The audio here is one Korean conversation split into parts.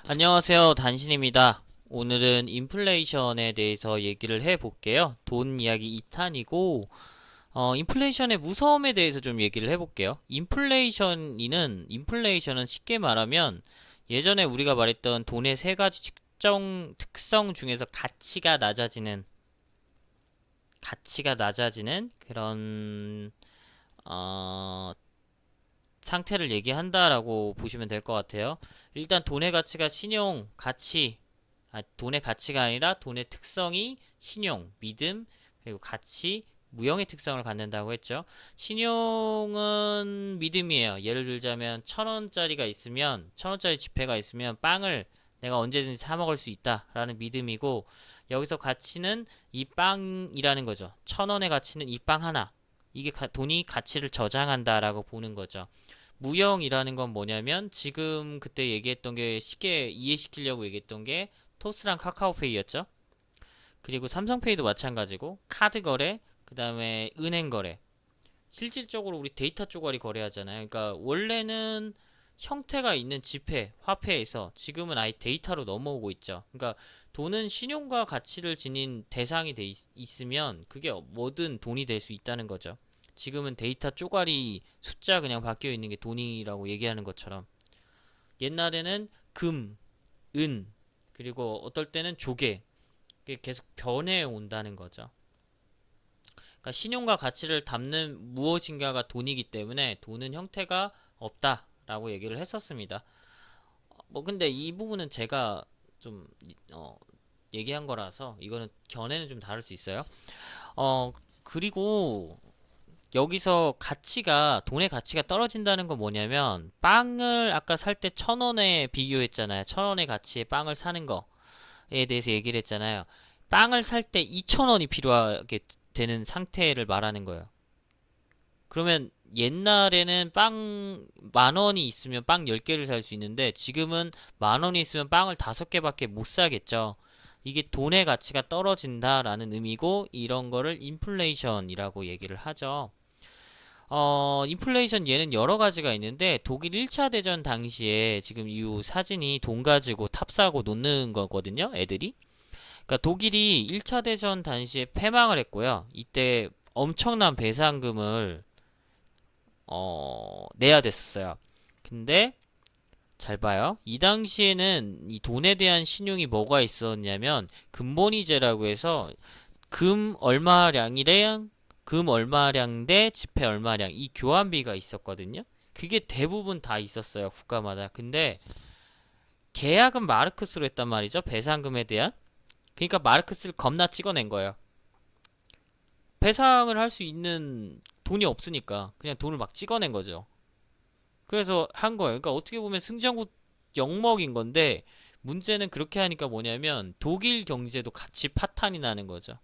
안녕하세요. 단신입니다. 오늘은 인플레이션에 대해서 얘기를 해볼게요. 돈 이야기 2탄이고, 인플레이션의 무서움에 대해서 좀 얘기를 해볼게요. 인플레이션은 쉽게 말하면 예전에 우리가 말했던 돈의 세 가지 특성 중에서 가치가 낮아지는 그런, 어, 상태를 얘기한다라고 보시면 될 것 같아요. 일단 돈의 가치가 돈의 가치가 아니라 돈의 특성이 신용, 믿음, 그리고 가치, 무형의 특성을 갖는다고 했죠. 신용은 믿음이에요. 예를 들자면 천 원짜리 지폐가 있으면 빵을 내가 언제든지 사 먹을 수 있다라는 믿음이고, 여기서 가치는 이 빵이라는 거죠. 천 원의 가치는 이 빵 하나. 이게 돈이 가치를 저장한다라고 보는 거죠. 무형이라는 건 뭐냐면 지금 그때 얘기했던 게 쉽게 이해시키려고 얘기했던 게 토스랑 카카오페이였죠. 그리고 삼성페이도 마찬가지고 카드 거래, 그 다음에 은행 거래. 실질적으로 우리 데이터 쪼가리 거래하잖아요. 그러니까 원래는 형태가 있는 지폐, 화폐에서 지금은 아예 데이터로 넘어오고 있죠. 그러니까 돈은 신용과 가치를 지닌 대상이 있으면 그게 뭐든 돈이 될 수 있다는 거죠. 지금은 데이터 쪼가리 숫자 그냥 바뀌어 있는 게 돈이라고 얘기하는 것처럼 옛날에는 금, 은, 그리고 어떨 때는 조개 이게 계속 변해 온다는 거죠. 그러니까 신용과 가치를 담는 무엇인가가 돈이기 때문에 돈은 형태가 없다라고 얘기를 했었습니다. 뭐 근데 이 부분은 제가 좀 얘기한 거라서 이거는 견해는 좀 다를 수 있어요. 어 그리고 여기서 돈의 가치가 떨어진다는 건 뭐냐면 빵을 아까 살 때 천 원에 비교했잖아요. 천 원의 가치의 빵을 사는 거에 대해서 얘기를 했잖아요. 빵을 살 때 2천 원이 필요하게 되는 상태를 말하는 거예요. 그러면 옛날에는 빵 만 원이 있으면 빵 10개를 살 수 있는데 지금은 만 원이 있으면 빵을 5개밖에 못 사겠죠. 이게 돈의 가치가 떨어진다라는 의미고 이런 거를 인플레이션이라고 얘기를 하죠. 인플레이션 얘는 여러 가지가 있는데 독일 1차 대전 당시에 지금 이 사진이 돈 가지고 탑사고 놓는 거거든요, 애들이. 그러니까 독일이 1차 대전 당시에 패망을 했고요. 이때 엄청난 배상금을 내야 됐었어요. 근데 잘 봐요. 이 당시에는 이 돈에 대한 신용이 뭐가 있었냐면 금본위제라고 해서 금 얼마량이랑 금 얼마량 대 지폐 얼마량 이 교환비가 있었거든요. 그게 대부분 다 있었어요. 국가마다. 근데 계약은 마르크스로 했단 말이죠. 배상금에 대한. 그러니까 마르크스를 겁나 찍어낸 거예요. 배상을 할 수 있는 돈이 없으니까 그냥 돈을 막 찍어낸 거죠. 그래서 한 거예요. 그러니까 어떻게 보면 승전국 영먹인 건데 문제는 그렇게 하니까 뭐냐면 독일 경제도 같이 파탄이 나는 거죠.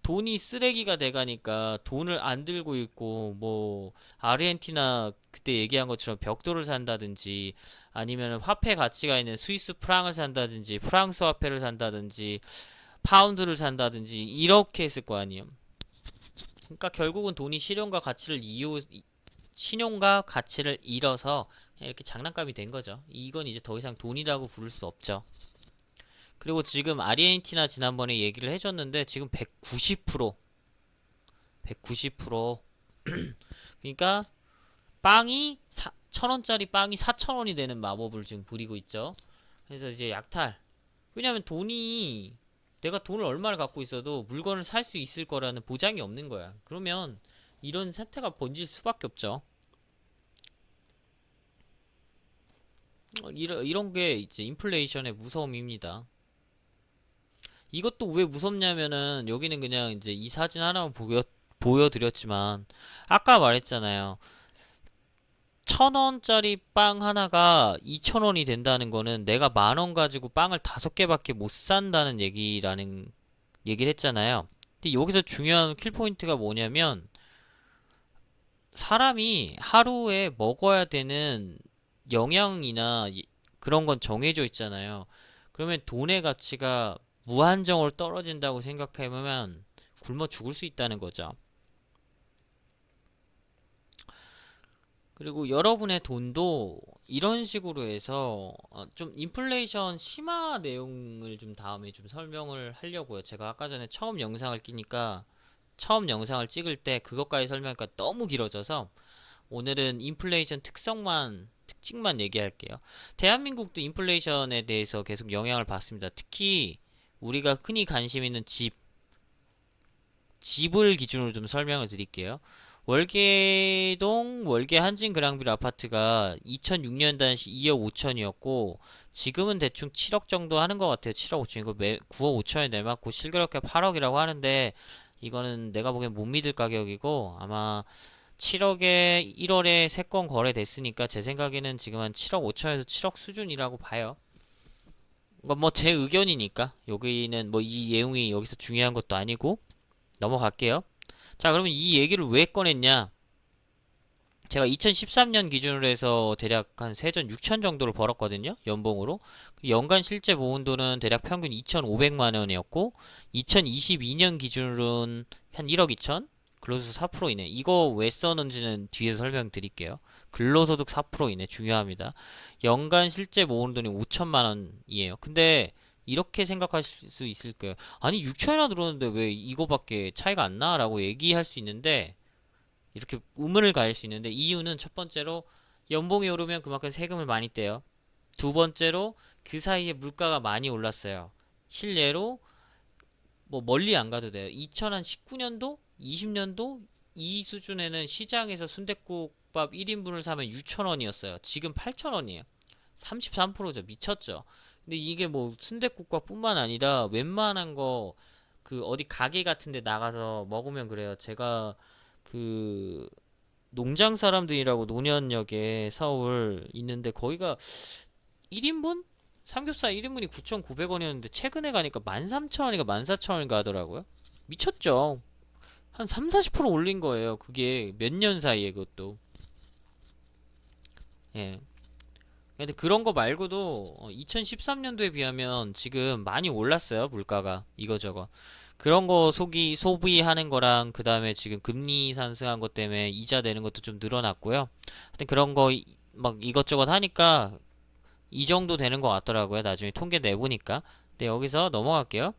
돈이 쓰레기가 돼가니까 돈을 안 들고 있고 뭐 아르헨티나 그때 얘기한 것처럼 벽돌을 산다든지 아니면 화폐 가치가 있는 스위스 프랑을 산다든지 프랑스 화폐를 산다든지 파운드를 산다든지 이렇게 했을 거 아니에요. 그러니까 결국은 돈이 신용과 가치를 잃어서 그냥 이렇게 장난감이 된 거죠. 이건 이제 더 이상 돈이라고 부를 수 없죠. 그리고 지금 아르헨티나 지난번에 얘기를 해줬는데 지금 190% 그러니까 천 원짜리 빵이 4천 원이 되는 마법을 지금 부리고 있죠. 그래서 이제 약탈. 왜냐하면 내가 돈을 얼마를 갖고 있어도 물건을 살 수 있을 거라는 보장이 없는 거야. 그러면 이런 사태가 번질 수밖에 없죠. 이런 게 이제 인플레이션의 무서움입니다. 이것도 왜 무섭냐면은 여기는 그냥 이제 이 사진 하나만 보여드렸지만 아까 말했잖아요. 천 원짜리 빵 하나가 2천 원이 된다는 거는 내가 만 원 가지고 빵을 5개밖에 못 산다는 얘기를 했잖아요. 근데 여기서 중요한 킬포인트가 뭐냐면 사람이 하루에 먹어야 되는 영양이나 그런 건 정해져 있잖아요. 그러면 돈의 가치가 무한정으로 떨어진다고 생각해보면 굶어 죽을 수 있다는 거죠. 그리고 여러분의 돈도 이런 식으로 해서 좀 인플레이션 심화 내용을 좀 다음에 좀 설명을 하려고요. 제가 아까 전에 처음 영상을 끼니까 처음 영상을 찍을 때 그것까지 설명하니까 너무 길어져서 오늘은 인플레이션 특징만 얘기할게요. 대한민국도 인플레이션에 대해서 계속 영향을 받습니다. 특히 우리가 흔히 관심 있는 집을 기준으로 좀 설명을 드릴게요. 월계동 월계 한진 그랑빌 아파트가 2006년 당시 2억 5천이었고 지금은 대충 7억 정도 하는 것 같아요. 7억 5천 이거 9억 5천에 내놨고 실거래가 8억이라고 하는데 이거는 내가 보기엔 못 믿을 가격이고 아마 7억에 1월에 3건 거래됐으니까 제 생각에는 지금 한 7억 5천에서 7억 수준이라고 봐요. 뭐 제 의견이니까 여기는 뭐 이 내용이 여기서 중요한 것도 아니고 넘어갈게요. 자, 그러면 이 얘기를 왜 꺼냈냐? 제가 2013년 기준으로 해서 대략 한 세전 6천 정도를 벌었거든요. 연봉으로. 연간 실제 모은돈은 대략 평균 2,500만 원이었고 2022년 기준으로는 한 1억 2천? 근로소득 4% 이내. 이거 왜 써는지는 뒤에서 설명드릴게요. 근로소득 4% 이내 중요합니다. 연간 실제 모은 돈이 5천만 원이에요. 근데 이렇게 생각하실 수 있을 거예요. 아니 6천이나 들었는데 왜 이거밖에 차이가 안 나? 라고 얘기할 수 있는데 이렇게 의문을 가질 수 있는데 이유는 첫 번째로 연봉이 오르면 그만큼 세금을 많이 떼요. 두 번째로 그 사이에 물가가 많이 올랐어요. 실례로 뭐 멀리 안 가도 돼요. 2019년도, 20년도 이 수준에는 시장에서 순댓국밥 1인분을 사면 6,000원이었어요. 지금 8,000원이에요. 33%죠. 미쳤죠. 근데 이게 뭐 순댓국밥뿐만 아니라 웬만한 거 그 어디 가게 같은 데 나가서 먹으면 그래요. 제가 그 농장 사람들이라고 노년역에 서울 있는데 거기가 1인분? 삼겹살 1인분이 9,900원이었는데 최근에 가니까 13,000원인가 14,000원인가 하더라고요. 미쳤죠. 한 3, 40% 올린 거예요. 그게 몇 년 사이에 그것도. 예. 근데 그런 거 말고도 2013년도에 비하면 지금 많이 올랐어요. 물가가 이거저거. 그런 거 소비하는 거랑 그 다음에 지금 금리 상승한 것 때문에 이자 내는 것도 좀 늘어났고요. 하여튼 그런 거 막 이것저것 하니까 이 정도 되는 것 같더라고요. 나중에 통계 내보니까. 네, 여기서 넘어갈게요.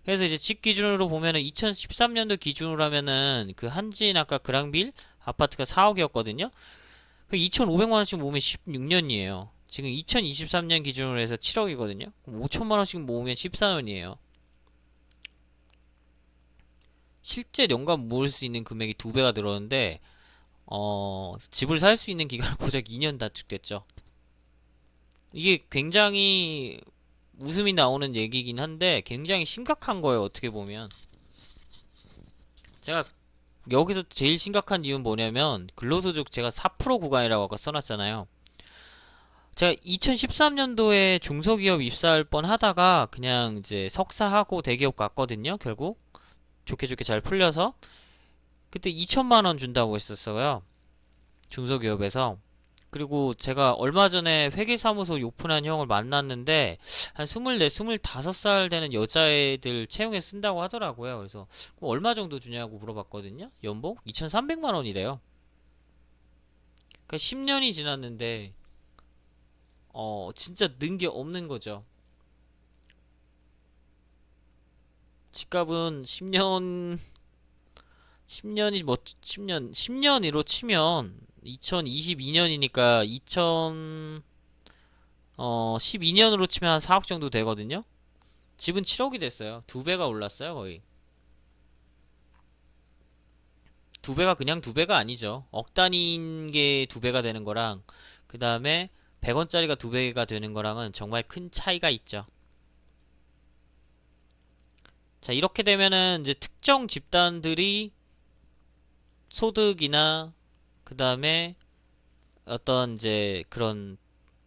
그래서 이제 집 기준으로 보면은 2013년도 기준으로 하면은 그 한진 아까 그랑빌 아파트가 4억이었거든요. 그 2,500만 원씩 모으면 16년이에요. 지금 2023년 기준으로 해서 7억이거든요. 5천만 원씩 모으면 14년이에요. 실제 연간 모을 수 있는 금액이 두 배가 늘었는데 집을 살 수 있는 기간은 고작 2년 단축됐죠. 이게 굉장히 웃음이 나오는 얘기긴 한데 굉장히 심각한 거예요. 어떻게 보면 제가 여기서 제일 심각한 이유는 뭐냐면 근로소득 제가 4% 구간이라고 아까 써놨잖아요. 제가 2013년도에 중소기업 입사할 뻔 하다가 그냥 이제 석사하고 대기업 갔거든요. 결국 좋게 좋게 잘 풀려서 그때 2천만 원 준다고 했었어요. 중소기업에서. 그리고 제가 얼마 전에 회계사무소 오픈한 형을 만났는데 한 24, 25살 되는 여자애들 채용해 쓴다고 하더라고요. 그래서 그럼 얼마 정도 주냐고 물어봤거든요. 연봉 2,300만 원이래요. 그러니까 10년이 지났는데 진짜 는 게 없는 거죠. 집값은 10년이 뭐 10년으로 치면 2022년이니까 12년으로 치면 한 4억 정도 되거든요. 집은 7억이 됐어요. 두 배가 올랐어요, 거의. 두 배가 그냥 두 배가 아니죠. 억 단위인 게 두 배가 되는 거랑 그 다음에 100원짜리가 두 배가 되는 거랑은 정말 큰 차이가 있죠. 자, 이렇게 되면은 이제 특정 집단들이 소득이나 그 다음에 어떤 이제 그런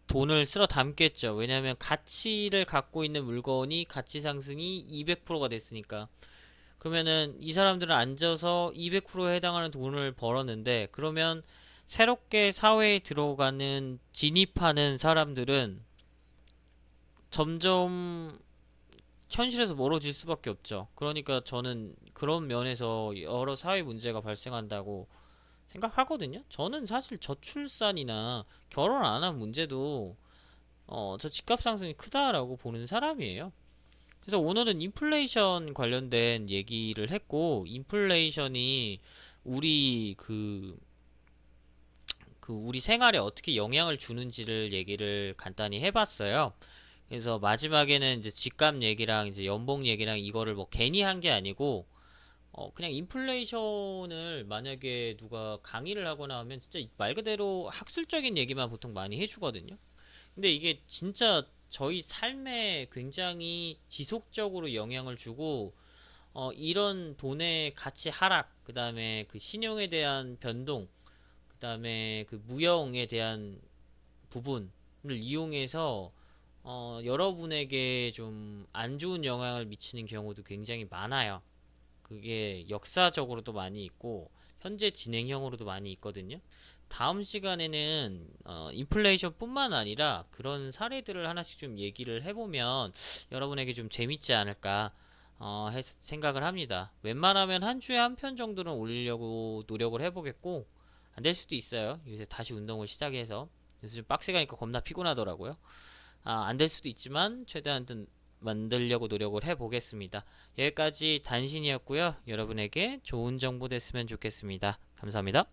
돈을 쓸어 담겠죠. 왜냐하면 가치를 갖고 있는 물건이 가치 상승이 200%가 됐으니까. 그러면은 이 사람들은 앉아서 200%에 해당하는 돈을 벌었는데 그러면 새롭게 사회에 들어가는 진입하는 사람들은 점점 현실에서 멀어질 수밖에 없죠. 그러니까 저는 그런 면에서 여러 사회 문제가 발생한다고 생각하거든요. 저는 사실 저출산이나 결혼 안 한 문제도 저 집값 상승이 크다라고 보는 사람이에요. 그래서 오늘은 인플레이션 관련된 얘기를 했고, 인플레이션이 우리 우리 생활에 어떻게 영향을 주는지를 얘기를 간단히 해봤어요. 그래서 마지막에는 이제 집값 얘기랑 이제 연봉 얘기랑 이거를 뭐 괜히 한 게 아니고, 그냥 인플레이션을 만약에 누가 강의를 하거나 하면 진짜 말 그대로 학술적인 얘기만 보통 많이 해주거든요. 근데 이게 진짜 저희 삶에 굉장히 지속적으로 영향을 주고, 이런 돈의 가치 하락, 그 다음에 그 신용에 대한 변동, 그 다음에 그 무형에 대한 부분을 이용해서 여러분에게 좀 안 좋은 영향을 미치는 경우도 굉장히 많아요. 그게 역사적으로도 많이 있고 현재 진행형으로도 많이 있거든요. 다음 시간에는 인플레이션뿐만 아니라 그런 사례들을 하나씩 좀 얘기를 해보면 여러분에게 좀 재밌지 않을까 생각을 합니다. 웬만하면 한 주에 한 편 정도는 올리려고 노력을 해보겠고 안 될 수도 있어요. 요새 다시 운동을 시작해서 요새 좀 빡세 가니까 겁나 피곤하더라고요. 안 될 수도 있지만 최대한 만들려고 노력을 해보겠습니다. 여기까지 단신이었고요. 여러분에게 좋은 정보 됐으면 좋겠습니다. 감사합니다.